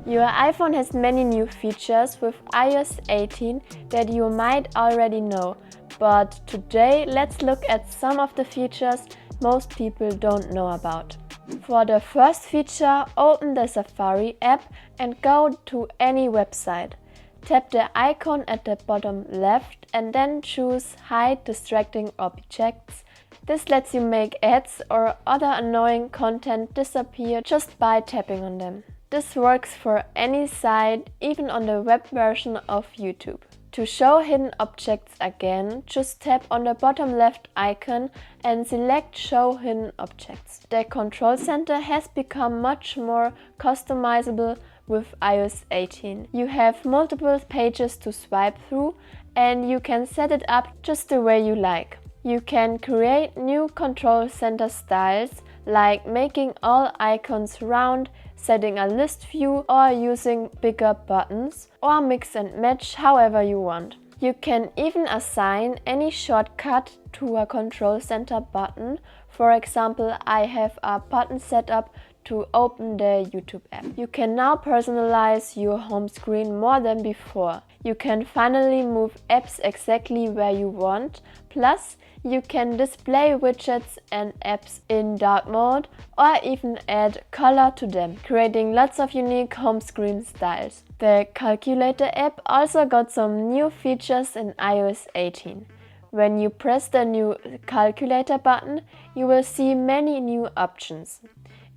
Your iPhone has many new features with iOS 18 that you might already know, but today let's look at some of the features most people don't know about. For the first feature, open the Safari app and go to any website. Tap the icon at the bottom left and then choose Hide Distracting Objects. This lets you make ads or other annoying content disappear just by tapping on them. This works for any site, even on the web version of YouTube. To show hidden objects again, just tap on the bottom left icon and select Show Hidden Objects. The control center has become much more customizable with iOS 18. You have multiple pages to swipe through and you can set it up just the way you like. You can create new control center styles like making all icons round, setting a list view or using bigger buttons, or mix and match however you want. You can even assign any shortcut to a control center button. For example, I have a button set up to open the YouTube app. You can now personalize your home screen more than before. You can finally move apps exactly where you want. Plus, you can display widgets and apps in dark mode or even add color to them, creating lots of unique home screen styles. The Calculator app also got some new features in iOS 18. When you press the new Calculator button, you will see many new options.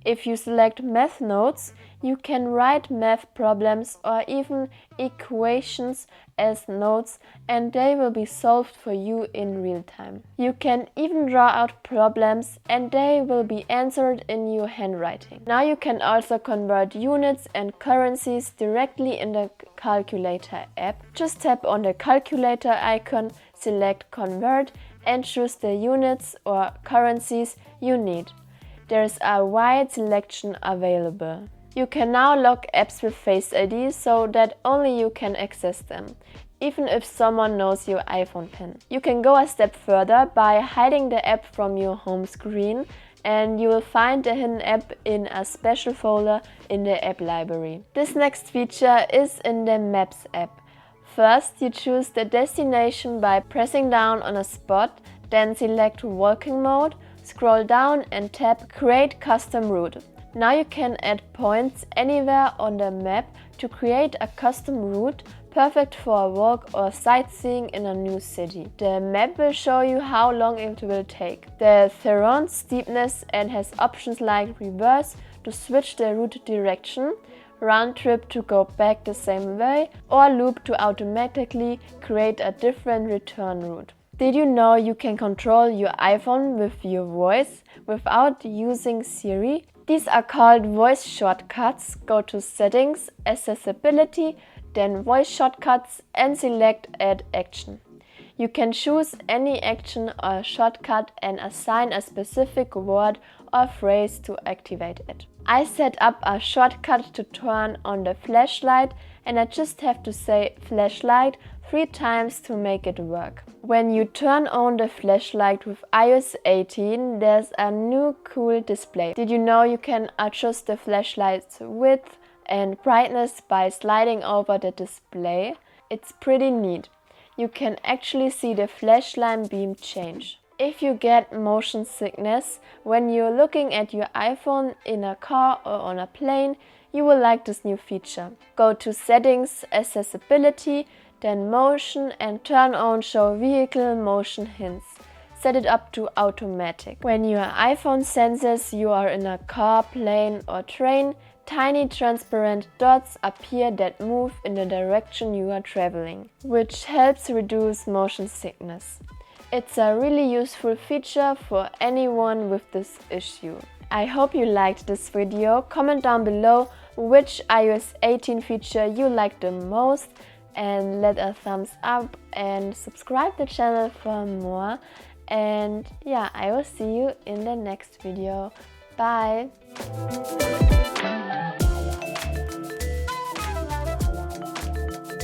If you select Math Notes, you can write math problems or even equations as notes and they will be solved for you in real time. You can even draw out problems and they will be answered in your handwriting. Now you can also convert units and currencies directly in the Calculator app. Just tap on the calculator icon, select Convert and choose the units or currencies you need. There's a wide selection available. You can now lock apps with Face ID so that only you can access them, even if someone knows your iPhone PIN. You can go a step further by hiding the app from your home screen and you will find the hidden app in a special folder in the app library. This next feature is in the Maps app. First, you choose the destination by pressing down on a spot, then select Walking Mode, scroll down and tap Create Custom Route. Now you can add points anywhere on the map to create a custom route perfect for a walk or sightseeing in a new city. The map will show you how long it will take, the terrain steepness and has options like reverse to switch the route direction, round trip to go back the same way, or loop to automatically create a different return route. Did you know you can control your iPhone with your voice without using Siri? These are called voice shortcuts. Go to Settings, Accessibility, then Voice Shortcuts and select Add Action. You can choose any action or shortcut and assign a specific word or phrase to activate it. I set up a shortcut to turn on the flashlight and I just have to say flashlight 3 times to make it work. When you turn on the flashlight with iOS 18, there's a new cool display. Did you know you can adjust the flashlight's width and brightness by sliding over the display? It's pretty neat. You can actually see the flashlight beam change. If you get motion sickness when you're looking at your iPhone in a car or on a plane, you will like this new feature. Go to Settings, Accessibility, then Motion and turn on Show Vehicle Motion Hints. Set it up to automatic. When your iPhone senses you are in a car, plane or train, tiny transparent dots appear that move in the direction you are traveling, which helps reduce motion sickness. It's a really useful feature for anyone with this issue. I hope you liked this video. Comment down below which iOS 18 feature you liked the most and let a thumbs up and subscribe the channel for more. And yeah, I will see you in the next video. Bye!